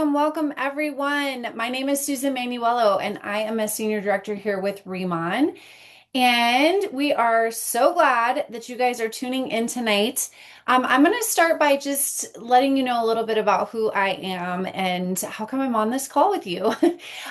welcome everyone. My name is Susan Manuelo, and I am a senior director here with Riman. And we are so glad that you guys are tuning in tonight. I'm going to start by just letting you know a little bit about who I am and how come I'm on this call with you.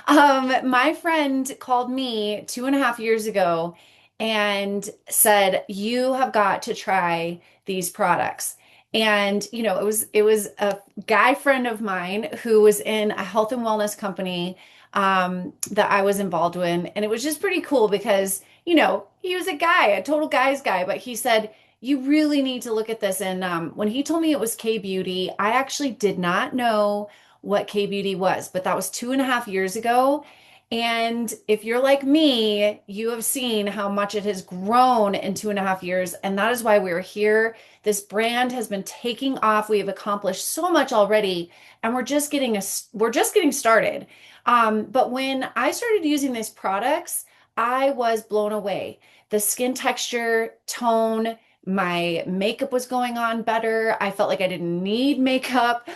My friend called me 2.5 years ago and said, "You have got to try these products." And it was a guy friend of mine who was in a health and wellness company that I was involved in, and it was just pretty cool because he was a guy, a total guy's guy, but he said, "You really need to look at this." And when he told me it was K Beauty, I actually did not know what K Beauty was, but that was 2.5 years ago. And if you're like me, you have seen how much it has grown in 2.5 years. And that is why we're here. This brand has been taking off. We have accomplished so much already, and we're just getting started. But when I started using these products, I was blown away. The skin texture, tone, my makeup was going on better. I felt like I didn't need makeup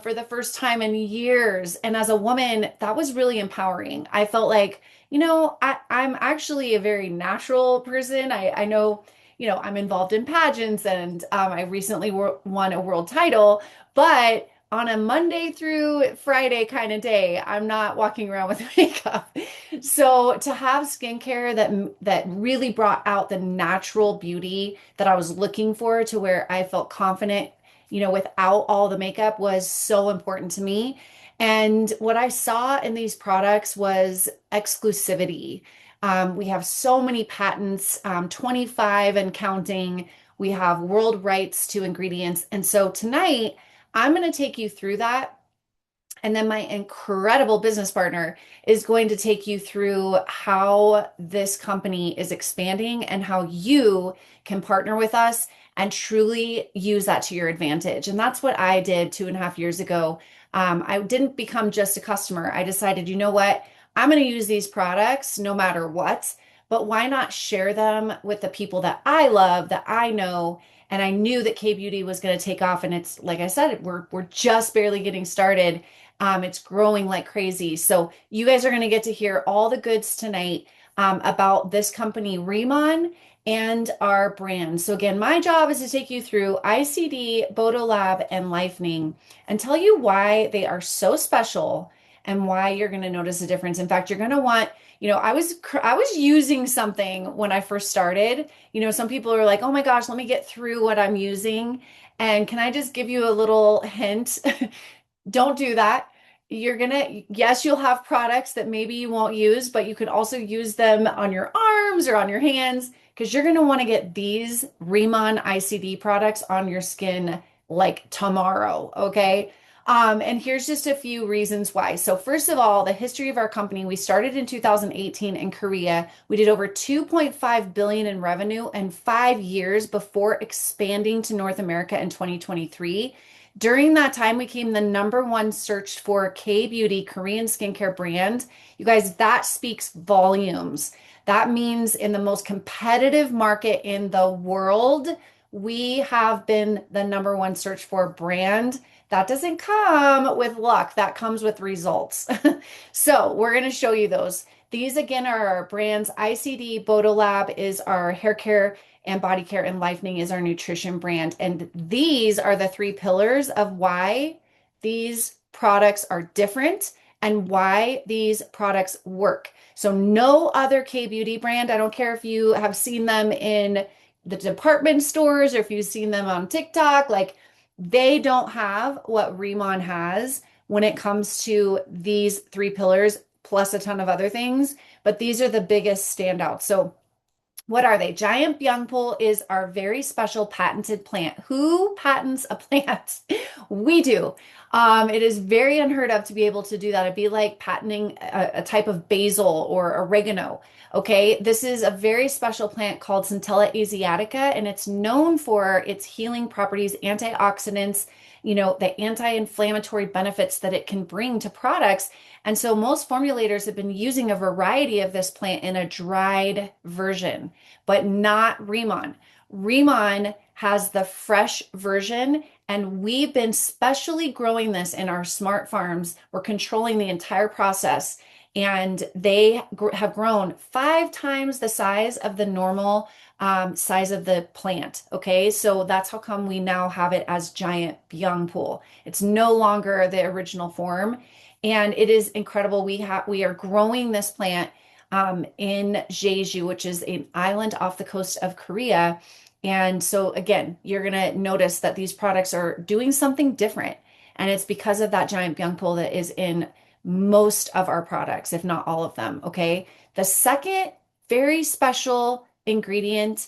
for the first time in years. And as a woman, that was really empowering. I felt like, I'm actually a very natural person. I know, I'm involved in pageants and I recently won a world title, but on a Monday through Friday kind of day, I'm not walking around with makeup. So to have skincare that really brought out the natural beauty that I was looking for to where I felt confident, without all the makeup was so important to me. And what I saw in these products was exclusivity. We have so many patents, 25 and counting. We have world rights to ingredients. And so tonight, I'm going to take you through that. And then my incredible business partner is going to take you through how this company is expanding and how you can partner with us and truly use that to your advantage. And that's what I did 2.5 years ago. I didn't become just a customer. I decided, you know what? I'm going to use these products no matter what, but why not share them with the people that I love, that I know? And I knew that K Beauty was going to take off. And it's like I said, we're just barely getting started. It's growing like crazy. So you guys are going to get to hear all the goods tonight about this company, Riman, and our brand. So again, my job is to take you through ICD, Lab, and Lifening and tell you why they are so special and why you're going to notice a difference. In fact, you're going to want, I was using something when I first started. Some people are like, "Oh my gosh, let me get through what I'm using." And can I just give you a little hint? Don't do that. Yes, you'll have products that maybe you won't use, but you could also use them on your arms or on your hands because you're going to want to get these Rimmon ICD products on your skin like tomorrow. Okay. And here's just a few reasons why. So, first of all, the history of our company, we started in 2018 in Korea. We did over 2.5 billion in revenue in 5 years before expanding to North America in 2023. During that time, we became the number one searched for K Beauty Korean skincare brand. You guys, that speaks volumes. That means in the most competitive market in the world, we have been the number one search for brand. That doesn't come with luck, that comes with results. So, we're going to show you those. These again are our brands. ICD Lab is our hair care and body care, and Lifening is our nutrition brand. And these are the three pillars of why these products are different and why these products work. So no other K Beauty brand, I don't care if you have seen them in the department stores or if you've seen them on TikTok, like they don't have what Rimmon has when it comes to these three pillars, plus a ton of other things. But these are the biggest standouts. So what are they? Giant Byungpul is our very special patented plant. Who patents a plant? We do. It is very unheard of to be able to do that. It'd be like patenting a type of basil or oregano. Okay, this is a very special plant called Centella asiatica, and it's known for its healing properties, antioxidants, the anti-inflammatory benefits that it can bring to products. And so most formulators have been using a variety of this plant in a dried version, but not Rimmon. Rimmon has the fresh version And we've been specially growing this in our smart farms. We're controlling the entire process. And they have grown 5 times the size of the normal size of the plant. Okay, so that's how come we now have it as giant byung pool. It's no longer the original form, and it is incredible. We are growing this plant in Jeju, which is an island off the coast of Korea. And so again, you're gonna notice that these products are doing something different, and it's because of that giant byung pool that is in most of our products, if not all of them. Okay. The second very special ingredient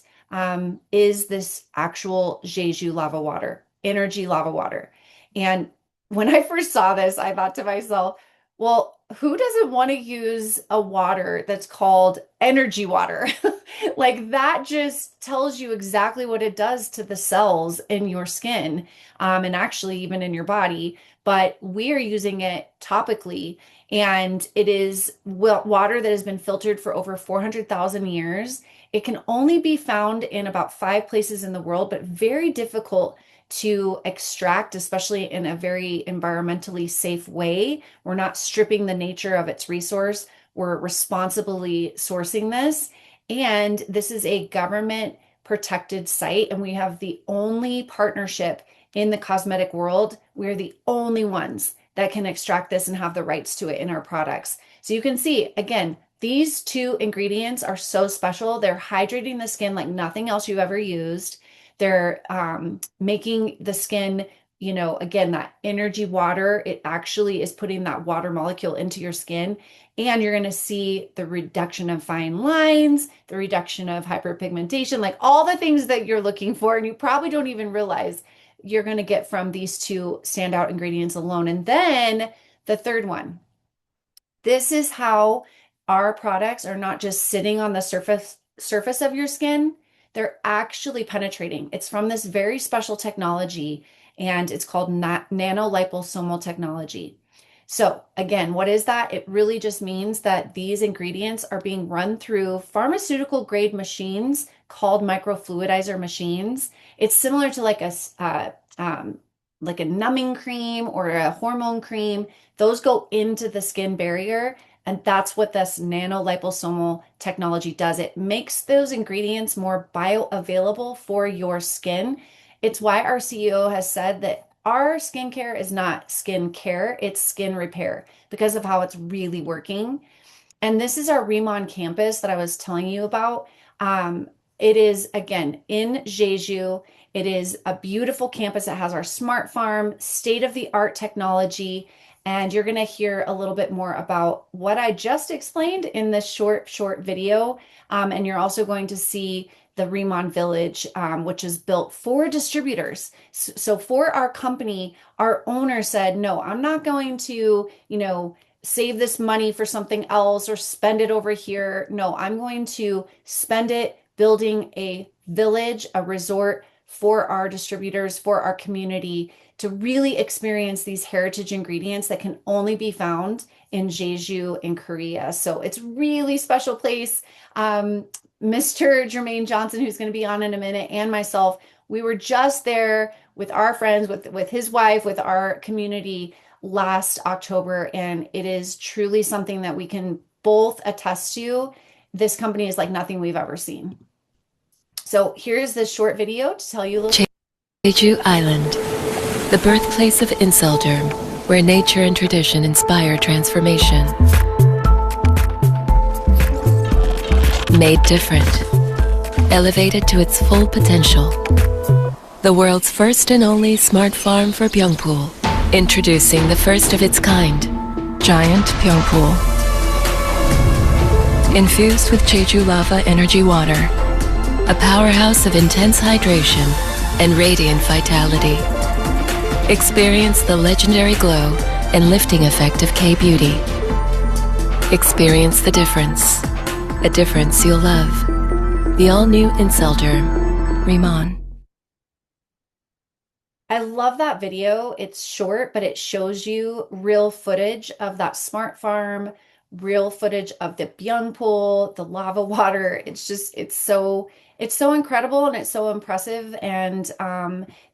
is this actual Jeju lava water, energy lava water. And when I first saw this, I thought to myself, well, who doesn't want to use a water that's called energy water? Like that just tells you exactly what it does to the cells in your skin, and actually even in your body. But we are using it topically, and it is water that has been filtered for over 400,000 years. It can only be found in about 5 places in the world, but very difficult to extract, especially in a very environmentally safe way. We're not stripping the nature of its resource. We're responsibly sourcing this. And this is a government protected site, and we have the only partnership in the cosmetic world. We're the only ones that can extract this and have the rights to it in our products. So you can see, again, these two ingredients are so special. They're hydrating the skin like nothing else you've ever used. They're making the skin, again, that energy water. It actually is putting that water molecule into your skin. And you're going to see the reduction of fine lines, the reduction of hyperpigmentation, like all the things that you're looking for. And you probably don't even realize you're going to get from these two standout ingredients alone. And then the third one, this is how our products are not just sitting on the surface of your skin, they're actually penetrating. It's from this very special technology, and it's called nanoliposomal technology. So again, what is that? It really just means that these ingredients are being run through pharmaceutical grade machines called microfluidizer machines. It's similar to like a numbing cream or a hormone cream. Those go into the skin barrier, and that's what this nanoliposomal technology does. It makes those ingredients more bioavailable for your skin. It's why our CEO has said that our skincare is not skin care, it's skin repair because of how it's really working. And this is our Riman campus that I was telling you about. It is, again, in Jeju. It is a beautiful campus that has our smart farm, state-of-the-art technology. And you're going to hear a little bit more about what I just explained in this short video. And you're also going to see the Riman Village, which is built for distributors. So for our company, our owner said, no, I'm not going to, save this money for something else or spend it over here. No, I'm going to spend it building a village, a resort for our distributors, for our community to really experience these heritage ingredients that can only be found in Jeju in Korea. So it's really special place. Mr. Jermaine Johnson, who's going to be on in a minute, and myself, we were just there with our friends, with his wife, with our community last October, and it is truly something that we can both attest to. This company is like nothing we've ever seen. So here's this short video to tell you a little. Jeju Island, the birthplace of Inselderm, where nature and tradition inspire transformation. Made different, elevated to its full potential. The world's first and only smart farm for Pyeongpool. Introducing the first of its kind, Giant Pyeongpool. Infused with Jeju lava energy water, a powerhouse of intense hydration and radiant vitality. Experience the legendary glow and lifting effect of K-Beauty. Experience the difference, a difference you'll love. The all-new Inselderm, Riman. I love that video. It's short, but it shows you real footage of that smart farm, real footage of the byung pool, the lava water. It's so It's so incredible and it's so impressive. And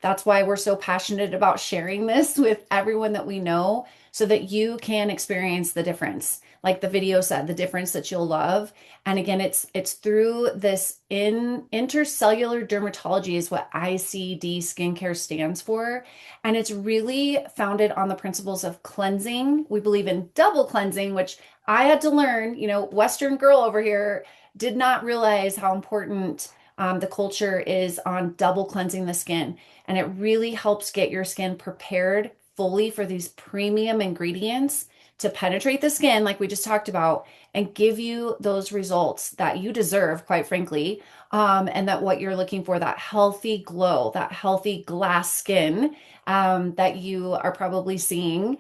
that's why we're so passionate about sharing this with everyone that we know so that you can experience the difference. Like the video said, the difference that you'll love. And again, it's through this in intercellular dermatology is what ICD skincare stands for. And it's really founded on the principles of cleansing. We believe in double cleansing, which I had to learn, Western girl over here did not realize how important the culture is on double cleansing the skin. And it really helps get your skin prepared fully for these premium ingredients to penetrate the skin, like we just talked about, and give you those results that you deserve, quite frankly. And that what you're looking for, that healthy glow, that healthy glass skin that you are probably seeing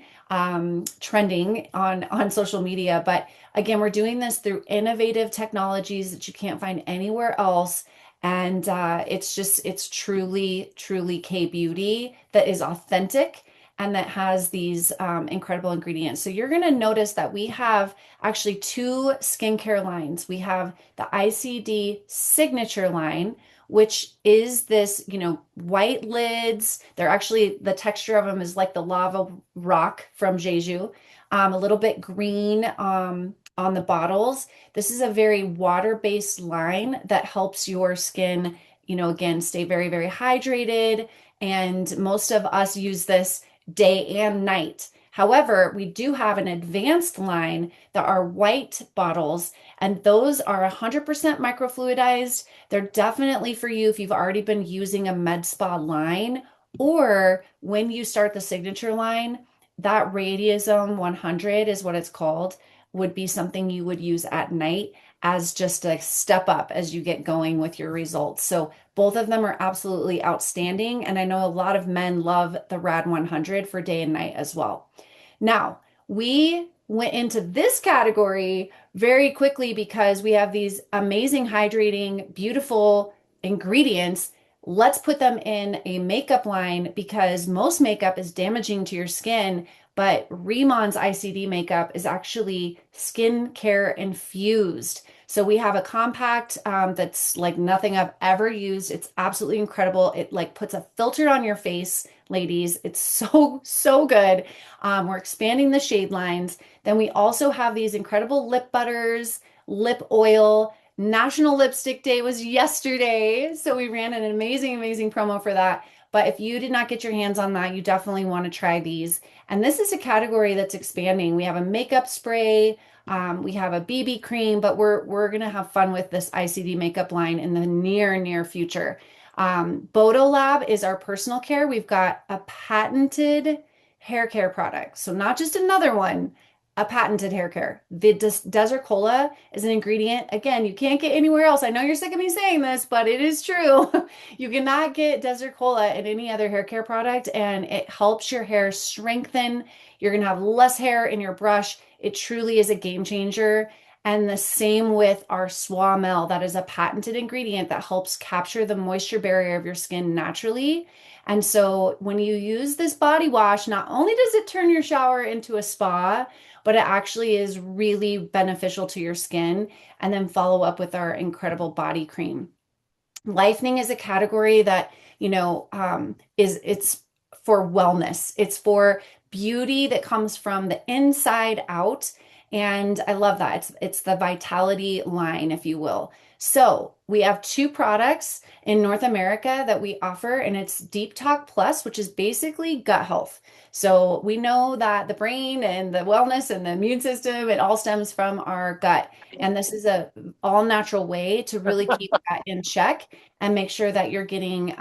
trending on social media. But again, we're doing this through innovative technologies that you can't find anywhere else. And it's truly, truly K beauty that is authentic and that has these incredible ingredients. So you're going to notice that we have actually two skincare lines. We have the ICD signature line, which is this, white lids. They're actually, the texture of them is like the lava rock from Jeju, a little bit green on the bottles. This is a very water-based line that helps your skin, again, stay very, very hydrated. And most of us use this day and night. However, we do have an advanced line that are white bottles, and those are 100% microfluidized. They're definitely for you if you've already been using a med spa line, or when you start the signature line, that Radiosome 100 is what it's called, would be something you would use at night as just a step up as you get going with your results. So both of them are absolutely outstanding. And I know a lot of men love the Rad 100 for day and night as well. Now, we went into this category very quickly because we have these amazing, hydrating, beautiful ingredients. Let's put them in a makeup line because most makeup is damaging to your skin, but Rimon's ICD makeup is actually skincare infused. So we have a compact that's like nothing I've ever used. It's absolutely incredible. It like puts a filter on your face, ladies. It's so, so good. We're expanding the shade lines. Then we also have these incredible lip butters, lip oil. National Lipstick Day was yesterday. So we ran an amazing, amazing promo for that. But if you did not get your hands on that, you definitely want to try these. And this is a category that's expanding. We have a makeup spray, we have a BB cream, but we're gonna have fun with this ICD makeup line in the near future. Bodo Lab is our personal care. We've got a patented hair care product. So not just another one, a patented hair care. The Desert Cola is an ingredient. Again, you can't get anywhere else. I know you're sick of me saying this, but it is true. You cannot get Desert Cola in any other hair care product, and it helps your hair strengthen. You're going to have less hair in your brush. It truly is a game changer. And the same with our Swamel. That is a patented ingredient that helps capture the moisture barrier of your skin naturally. And so when you use this body wash, not only does it turn your shower into a spa, but it actually is really beneficial to your skin. And then follow up with our incredible body cream. Lightening is a category that, it's for wellness. It's for beauty that comes from the inside out. And I love that. It's the Vitality line, if you will. So we have two products in North America that we offer, and it's Deep Talk Plus, which is basically gut health. So we know that the brain and the wellness and the immune system, it all stems from our gut. And this is a all natural way to really keep that in check and make sure that you're getting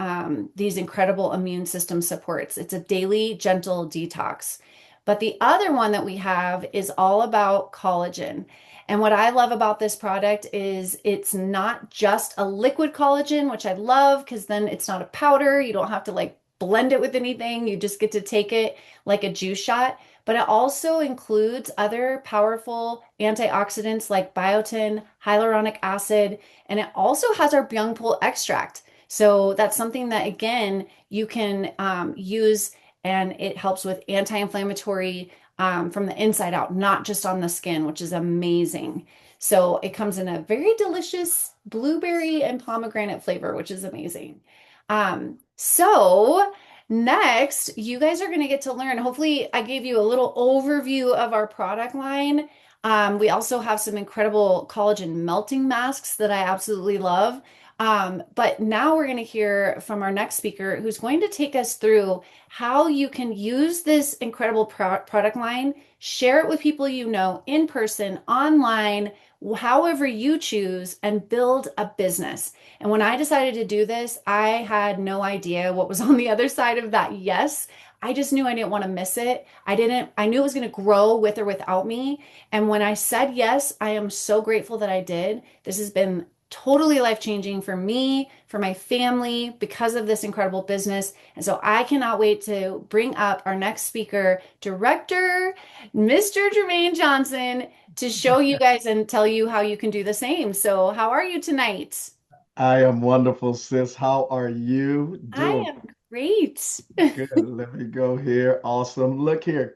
these incredible immune system supports. It's a daily gentle detox. But the other one that we have is all about collagen. And what I love about this product is it's not just a liquid collagen, which I love because then it's not a powder. You don't have to like blend it with anything. You just get to take it like a juice shot. But it also includes other powerful antioxidants like biotin, hyaluronic acid, and it also has our Byungpul extract. So that's something that, again, you can use, and it helps with anti-inflammatory from the inside out, not just on the skin, which is amazing. So it comes in a very delicious blueberry and pomegranate flavor, which is amazing. So next, you guys are going to get to learn. Hopefully, I gave you a little overview of our product line. We also have some incredible collagen melting masks that I absolutely love. But now we're going to hear from our next speaker who's going to take us through how you can use this incredible product line, share it with people you know in person, online, however you choose, and build a business. And when I decided to do this, I had no idea what was on the other side of that yes. I just knew I didn't want to miss it. I knew it was going to grow with or without me. And when I said yes, I am so grateful that I did. This has been totally life changing for me, for my family, because of this incredible business. And so I cannot wait to bring up our next speaker, director, Mr. Jermaine Johnson, to show you guys and tell you how you can do the same. So, how are you tonight? I am wonderful, sis. How are you I doing? am great. Good. Let me go here. Awesome. Look here.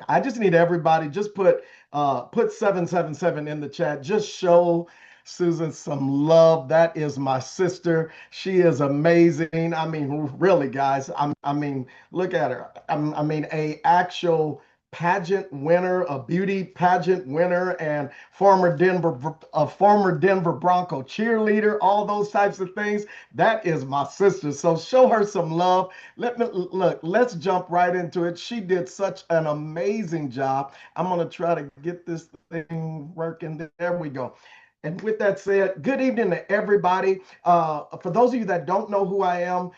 I just need everybody just put 777 in the chat. Just show Susan some love. That is my sister. She is amazing. I mean, really, guys. I mean, look at her. I mean, a actual pageant winner, a beauty pageant winner, and former Denver Bronco cheerleader, all those types of things. That is my sister. So show her some love. Let's jump right into it. She did such an amazing job. I'm going to try to get this thing working. There we go. And with that said, good evening to everybody. For those of you that don't know who I am,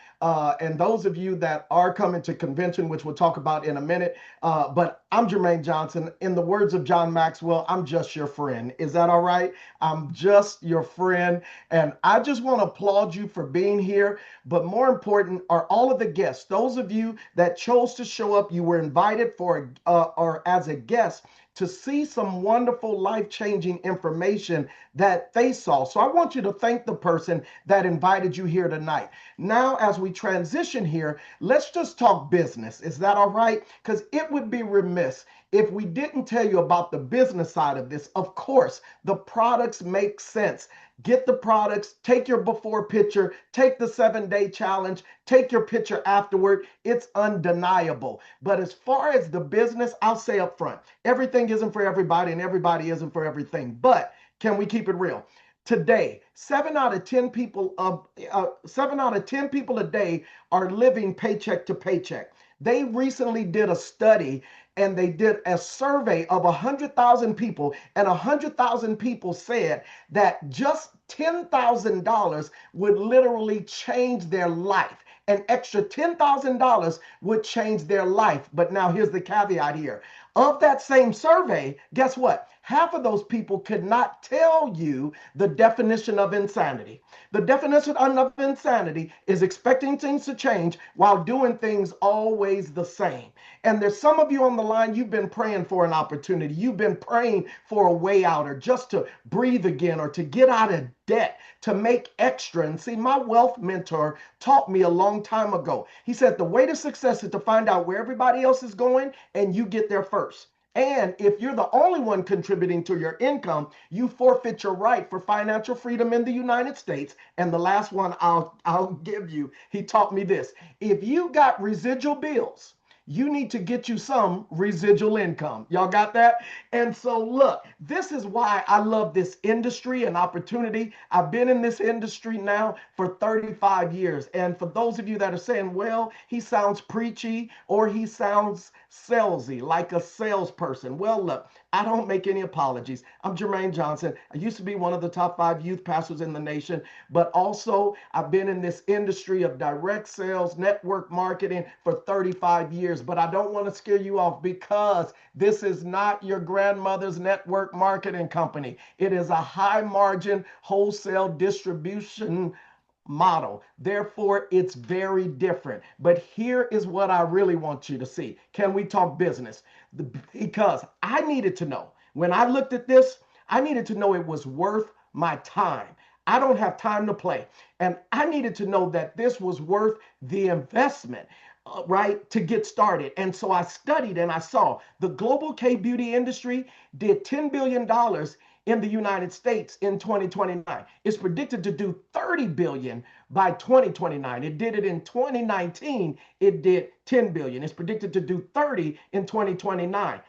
and those of you that are coming to convention, which we'll talk about in a minute, but I'm Jermaine Johnson. In the words of John Maxwell, I'm just your friend. Is that all right? I'm just your friend. And I just want to applaud you for being here. But more important are all of the guests. Those of you that chose to show up, you were invited or as a guest to see some wonderful life-changing information that they saw. So I want you to thank the person that invited you here tonight. Now, as we transition here, let's just talk business. Is that all right? Because it would be remiss if we didn't tell you about the business side of this. Of course, the products make sense. Get the products, take your before picture, take the 7-day challenge, take your picture afterward. It's undeniable. But as far as the business, I'll say up front, everything isn't for everybody and everybody isn't for everything. But can we keep it real? Today, 7 out of 10 people a day are living paycheck to paycheck. They recently did a study and they did a survey of 100,000 people, and 100,000 people said that just $10,000 would literally change their life. An extra $10,000 would change their life. But now here's the caveat here. Of that same survey, guess what? Half of those people could not tell you the definition of insanity. The definition of insanity is expecting things to change while doing things always the same. And there's some of you on the line, you've been praying for an opportunity. You've been praying for a way out or just to breathe again or to get out of debt, to make extra. And see, my wealth mentor taught me a long time ago. He said the way to success is to find out where everybody else is going and you get there first. And if you're the only one contributing to your income, you forfeit your right for financial freedom in the United States. And the last one I'll give you, he taught me this. If you got residual bills, you need to get you some residual income. Y'all got that? And so, look, this is why I love this industry and opportunity. I've been in this industry now for 35 years. And for those of you that are saying, well, he sounds preachy or he sounds salesy, like a salesperson. Well, look, I don't make any apologies. I'm Jermaine Johnson. I used to be one of the top 5 youth pastors in the nation, but also I've been in this industry of direct sales, network marketing for 35 years. But I don't want to scare you off because this is not your grandmother's network marketing company. It is a high margin wholesale distribution model. Therefore, it's very different. But here is what I really want you to see. Can we talk business? Because I needed to know. When I looked at this, I needed to know it was worth my time. I don't have time to play. And I needed to know that this was worth the investment. right, to get started. And so I studied and I saw the global K beauty industry did $10 billion in the United States in 2029. It's predicted to do 30 billion by 2029. It did it in 2019. It did 10 billion. It's predicted to do 30 in 2029.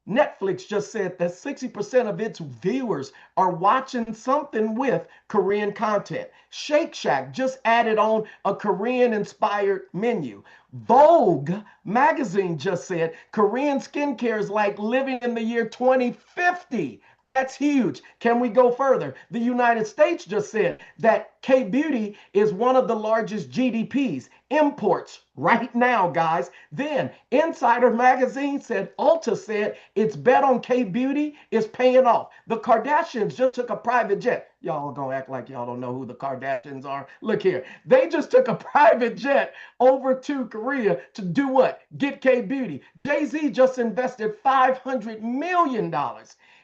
Netflix just said that 60% of its viewers are watching something with Korean content. Shake Shack just added on a Korean inspired menu. Vogue magazine just said Korean skincare is like living in the year 2050. That's huge. Can we go further? The United States just said that K beauty is one of the largest GDPs, imports right now, guys. Then Insider Magazine said, Ulta said, its bet on K beauty is paying off. The Kardashians just took a private jet. Y'all gonna act like y'all don't know who the Kardashians are. Look here. They just took a private jet over to Korea to do what? Get K beauty. Jay-Z just invested $500 million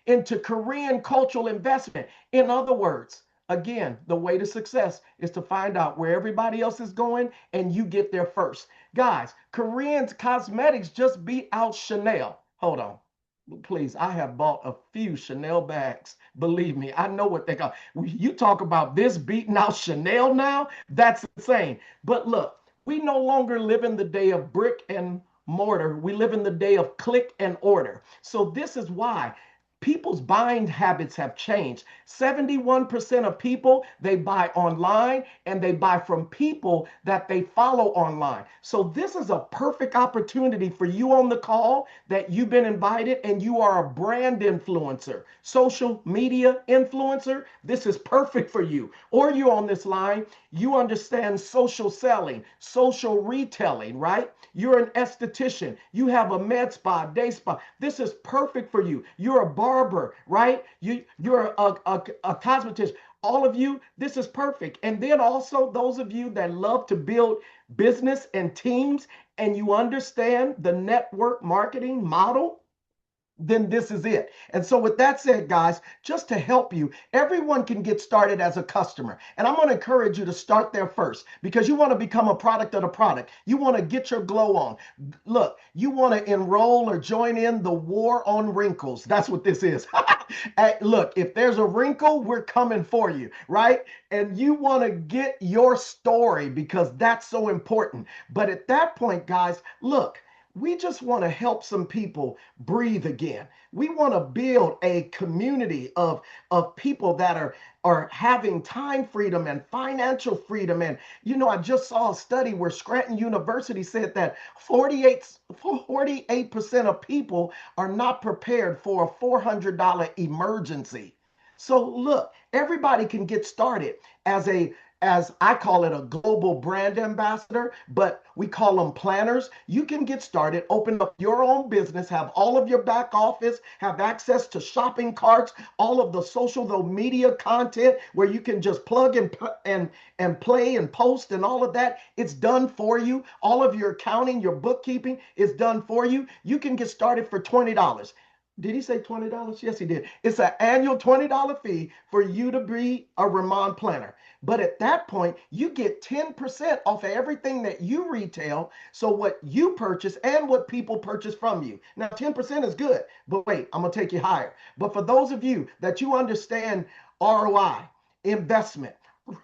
into Korean cultural investment. In other words, again, the way to success is to find out where everybody else is going and you get there first. Guys, Korean cosmetics just beat out Chanel. Hold on. Please, I have bought a few Chanel bags. Believe me, I know what they got. You talk about this beating out Chanel now? That's insane. But look, we no longer live in the day of brick and mortar. We live in the day of click and order. So this is why people's buying habits have changed. 71% of people, they buy online and they buy from people that they follow online. So this is a perfect opportunity for you on the call that you've been invited and you are a brand influencer, social media influencer. This is perfect for you. Or you on this line, you understand social selling, social retailing, right? You're an esthetician. You have a med spa, day spa. This is perfect for you. You're a barber, right? You're a cosmetician. All of you, this is perfect. And then also those of you that love to build business and teams and you understand the network marketing model, then this is it. And so with that said, guys, just to help you, everyone can get started as a customer. And I'm going to encourage you to start there first because you want to become a product of the product. You want to get your glow on. Look, you want to enroll or join in the war on wrinkles. That's what this is. Hey, look, if there's a wrinkle, we're coming for you, right? And you want to get your story because that's so important. But at that point, guys, look, we just want to help some people breathe again. We want to build a community of people that are having time freedom and financial freedom. And I just saw a study where Scranton University said that 48% of people are not prepared for a $400 emergency. So look, everybody can get started as I call it, a global brand ambassador, but we call them planners. You can get started, open up your own business, have all of your back office, have access to shopping carts, all of the social media content where you can just plug and play and post and all of that. It's done for you. All of your accounting, your bookkeeping is done for you. You can get started for $20. Did he say $20? Yes, he did. It's an annual $20 fee for you to be a Riman planner. But at that point, you get 10% off of everything that you retail. So what you purchase and what people purchase from you. Now, 10% is good, but wait, I'm going to take you higher. But for those of you that you understand ROI, investment,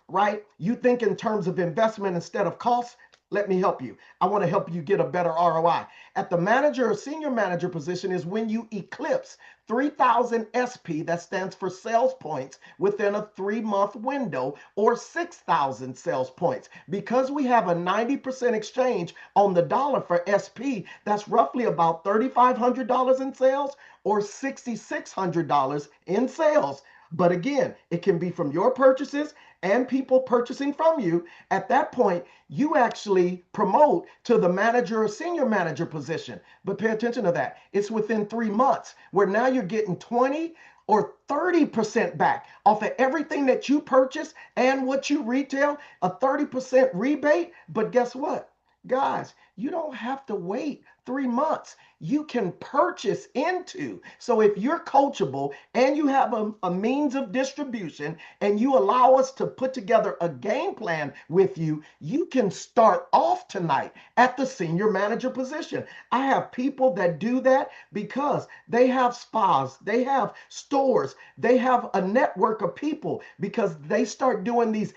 right? You think in terms of investment instead of cost. Let me help you. I want to help you get a better ROI. At the manager or senior manager position is when you eclipse 3,000 SP, that stands for sales points, within a 3-month window, or 6,000 sales points. Because we have a 90% exchange on the dollar for SP, that's roughly about $3,500 in sales or $6,600 in sales. But again, it can be from your purchases and people purchasing from you. At that point, you actually promote to the manager or senior manager position. But pay attention to that. It's within 3 months where now you're getting 20 or 30% back off of everything that you purchase and what you retail, a 30% rebate. But guess what? Guys, you don't have to wait 3 months, you can purchase into. So if you're coachable and you have a means of distribution and you allow us to put together a game plan with you, you can start off tonight at the senior manager position. I have people that do that because they have spas, they have stores, they have a network of people because they start doing these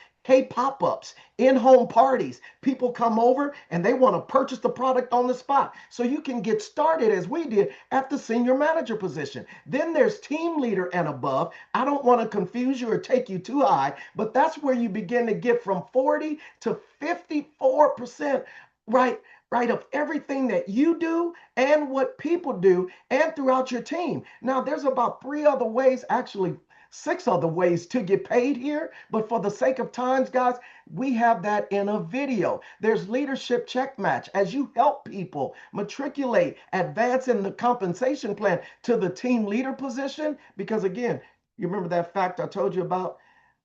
pop-ups, in-home parties. People come over and they want to purchase the product on the spot. So you can get started as we did at the senior manager position. Then there's team leader and above. I don't want to confuse you or take you too high, but that's where you begin to get from 40 to 54%, right? Right, of everything that you do and what people do and throughout your team. Now, there's about three other ways, actually, six other ways to get paid here. But for the sake of times, guys, we have that in a video. There's leadership check match as you help people matriculate, advance in the compensation plan to the team leader position. Because again, you remember that fact I told you about,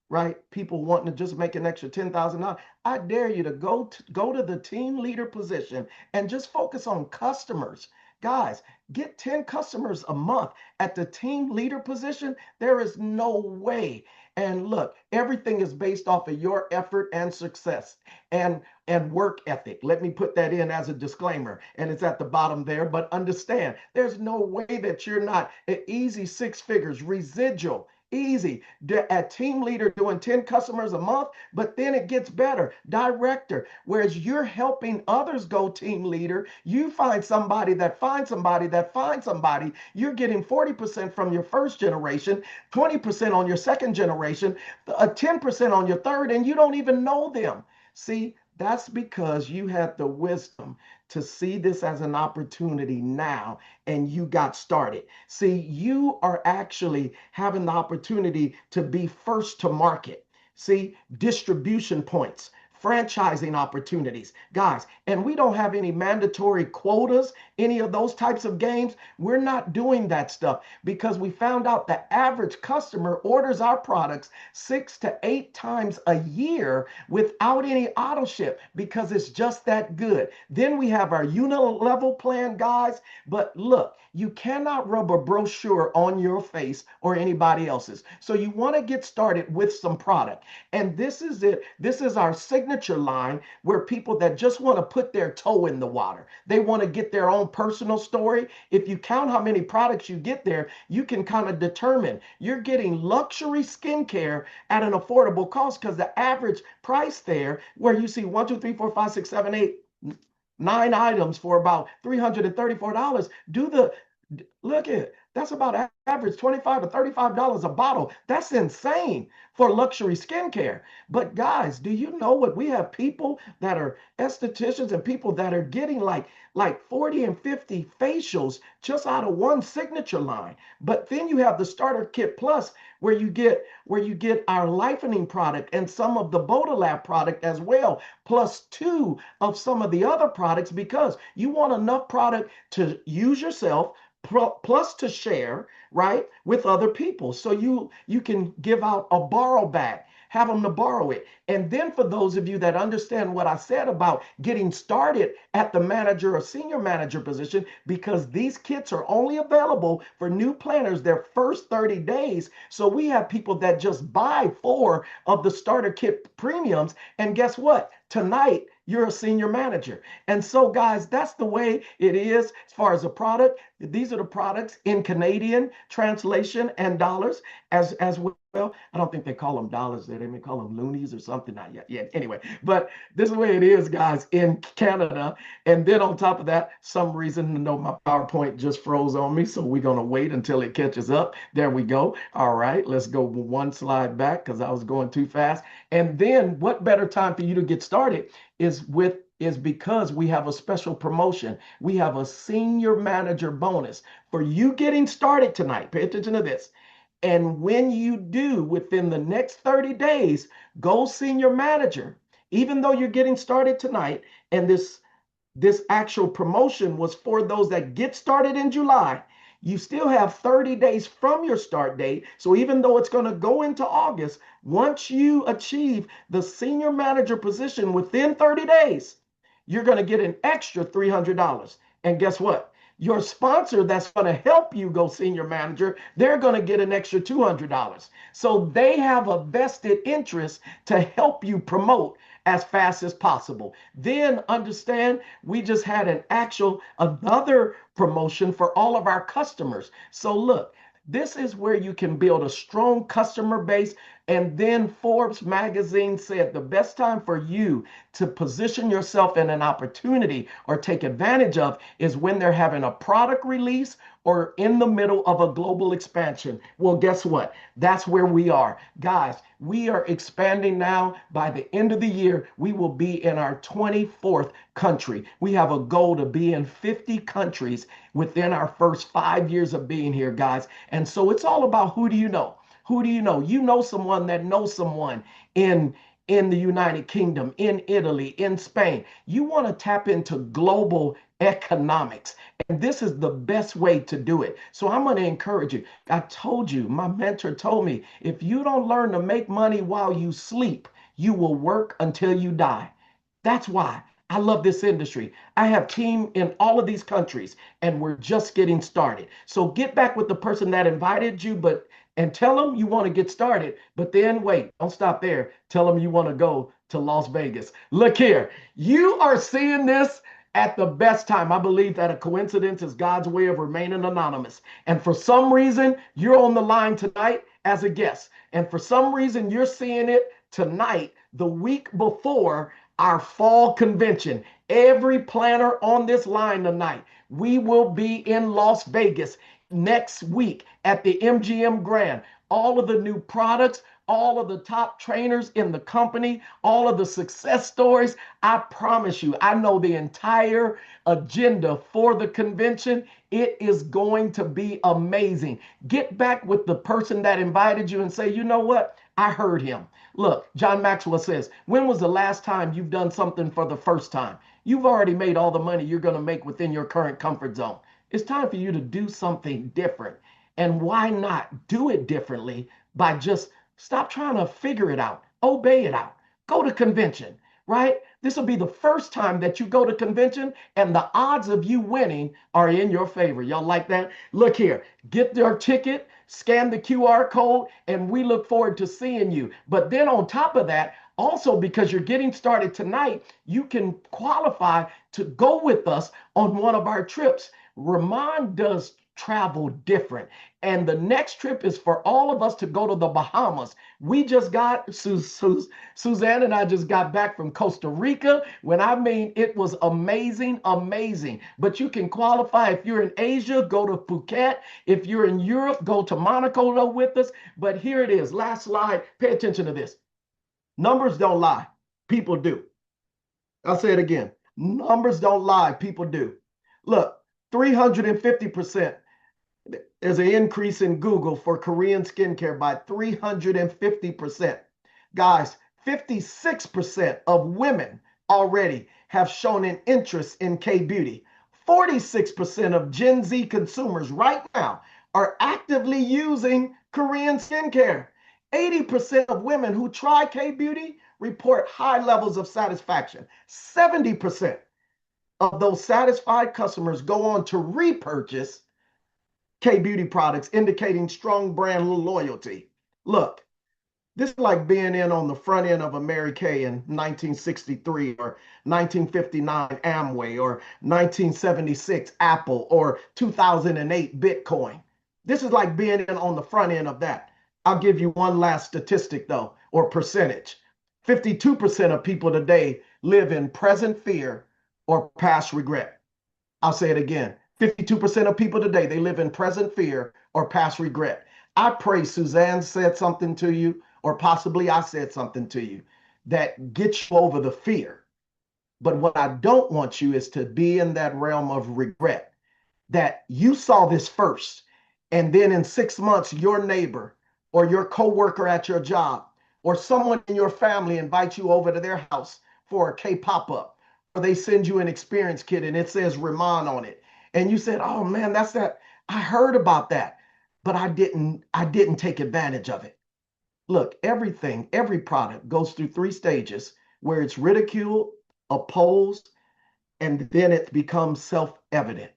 right? People wanting to just make an extra $10,000. I dare you to go to the team leader position and just focus on customers. Guys, get 10 customers a month at the team leader position. There is no way. And look, everything is based off of your effort and success and work ethic. Let me put that in as a disclaimer, and it's at the bottom there. But understand, there's no way that you're not an easy six figures residual. Easy. At team leader doing 10 customers a month, but then it gets better. Director, whereas you're helping others go team leader, you find somebody that finds somebody that finds somebody. You're getting 40% from your first generation, 20% on your second generation, 10% on your third, and you don't even know them. See, that's because you had the wisdom to see this as an opportunity now and you got started. See, you are actually having the opportunity to be first to market. See, distribution points, franchising opportunities, guys. And we don't have any mandatory quotas, any of those types of games. We're not doing that stuff because we found out the average customer orders our products 6 to 8 times a year without any auto ship because it's just that good. Then we have our unit level plan, guys. But look, you cannot rub a brochure on your face or anybody else's. So you want to get started with some product. And this is it. This is our signature line where people that just want to put their toe in the water, they want to get their own personal story. If you count how many products you get there, you can kind of determine you're getting luxury skincare at an affordable cost because the average price there, where you see 1, 2, 3, 4, 5, 6, 7, 8, 9 items for about $334. Look at that's about average $25 to $35 a bottle. That's insane for luxury skincare. But guys, do you know what? We have people that are estheticians and people that are getting like 40 and 50 facials just out of one signature line. But then you have the starter kit plus where you get our lightening product and some of the Bodalab product as well, plus two of some of the other products because you want enough product to use yourself plus to share, right, with other people. So you can give out a borrow bag, have them to borrow it. And then for those of you that understand what I said about getting started at the manager or senior manager position, because these kits are only available for new planners their first 30 days. So we have people that just buy 4 of the starter kit premiums. And guess what? Tonight, you're a senior manager. And so, guys, that's the way it is as far as a product. These are the products in Canadian translation and dollars as well. I don't think they call them dollars there. They may call them loonies or something. Not yet. Yeah. Anyway, but this is the way it is, guys, in Canada. And then on top of that, some reason, no, my PowerPoint just froze on me. So we're going to wait until it catches up. There we go. All right. Let's go one slide back because I was going too fast. And then what better time for you to get started is because we have a special promotion. We have a senior manager bonus for you getting started tonight. Pay attention to this. And when you do within the next 30 days, go senior manager, even though you're getting started tonight, and this actual promotion was for those that get started in July, you still have 30 days from your start date. So even though it's going to go into August, once you achieve the senior manager position within 30 days, you're going to get an extra $300. And guess what? Your sponsor that's going to help you go senior manager, they're going to get an extra $200. So they have a vested interest to help you promote as fast as possible. Then understand we just had another promotion for all of our customers. So look, this is where you can build a strong customer base. And then Forbes magazine said the best time for you to position yourself in an opportunity or take advantage of is when they're having a product release or in the middle of a global expansion. Well, guess what? That's where we are. Guys, we are expanding now. By the end of the year, we will be in our 24th country. We have a goal to be in 50 countries within our first 5 years of being here, guys. And so it's all about who do you know? Who do you know? You know someone that knows someone in the United Kingdom, in Italy, in Spain. You want to tap into global economics. And this is the best way to do it. So I'm going to encourage you. I told you, my mentor told me, if you don't learn to make money while you sleep, you will work until you die. That's why I love this industry. I have team in all of these countries and we're just getting started. So get back with the person that invited you, but and tell them you want to get started, but then wait, don't stop there. Tell them you want to go to Las Vegas. Look here, you are seeing this at the best time. I believe that a coincidence is God's way of remaining anonymous. And for some reason, you're on the line tonight as a guest. And for some reason, you're seeing it tonight, the week before our fall convention. Every planner on this line tonight, we will be in Las Vegas next week at the MGM Grand. All of the new products, all of the top trainers in the company, all of the success stories. I promise you, I know the entire agenda for the convention. It is going to be amazing. Get back with the person that invited you and say, you know what? I heard him. Look, John Maxwell says, when was the last time you've done something for the first time? You've already made all the money you're going to make within your current comfort zone. It's time for you to do something different. And why not do it differently by just stop trying to figure it out, obey it out, go to convention, right? This will be the first time that you go to convention and the odds of you winning are in your favor. Y'all like that? Look here, get your ticket, scan the QR code, and we look forward to seeing you. But then on top of that, also, because you're getting started tonight, you can qualify to go with us on one of our trips. Riman does travel different. And the next trip is for all of us to go to the Bahamas. We just got, Suzanne and I just got back from Costa Rica. When I mean, it was amazing, amazing. But you can qualify if you're in Asia, go to Phuket. If you're in Europe, go to Monaco with us. But here it is. Last slide. Pay attention to this. Numbers don't lie. People do. I'll say it again. Numbers don't lie. People do. Look, 350%. There's an increase in Google for Korean skincare by 350%. Guys, 56% of women already have shown an interest in K-beauty. 46% of Gen Z consumers right now are actively using Korean skincare. 80% of women who try K-beauty report high levels of satisfaction. 70% of those satisfied customers go on to repurchase K-beauty products, indicating strong brand loyalty. Look, this is like being in on the front end of a Mary Kay in 1963 or 1959 Amway or 1976 Apple or 2008 Bitcoin. This is like being in on the front end of that. I'll give you one last statistic though, or percentage. 52% of people today live in present fear or past regret. I'll say it again. 52% of people today, they live in present fear or past regret. I pray Suzanne said something to you, or possibly I said something to you that gets you over the fear. But what I don't want you is to be in that realm of regret, that you saw this first, and then in 6 months, your neighbor or your coworker at your job or someone in your family invites you over to their house for a K pop-up, or they send you an experience kit and it says Riman on it. And you said, oh man, that's that. I heard about that, but I didn't take advantage of it. Look, every product goes through 3 stages where it's ridiculed, opposed, And then it becomes self evident.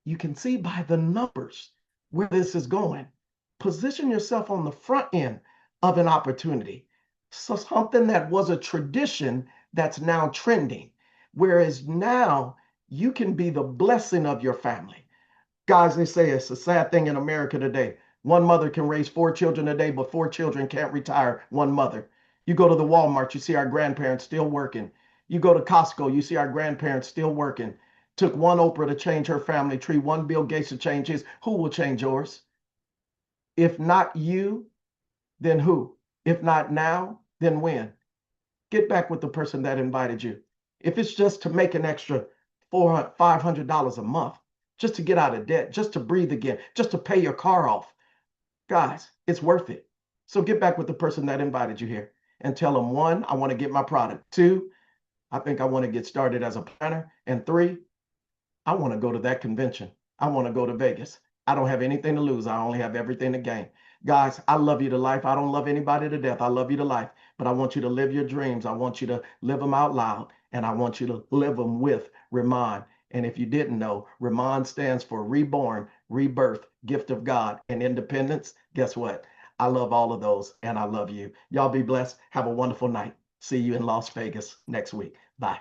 You can see by the numbers where this is going. Position yourself on the front end of an opportunity. So something that was a tradition that's now trending. Whereas now you can be the blessing of your family. Guys, they say it's a sad thing in America today. One mother can raise four children a day, but four children can't retire one mother. You go to the Walmart, you see our grandparents still working. You go to Costco, you see our grandparents still working. Took one Oprah to change her family tree, one Bill Gates to change his. Who will change yours? If not you, then who? If not now, then when? Get back with the person that invited you. If it's just to make an extra $400, $500 a month, just to get out of debt, just to breathe again, just to pay your car off, guys, it's worth it. So get back with the person that invited you here and tell them, one, I want to get my product. Two, I think I want to get started as a planner. And three, I want to go to that convention. I want to go to Vegas. I don't have anything to lose. I only have everything to gain. Guys, I love you to life. I don't love anybody to death. I love you to life. But I want you to live your dreams. I want you to live them out loud. And I want you to live them with Riman. And if you didn't know, Riman stands for reborn, rebirth, gift of God, and independence. Guess what? I love all of those. And I love you. Y'all be blessed. Have a wonderful night. See you in Las Vegas next week. Bye.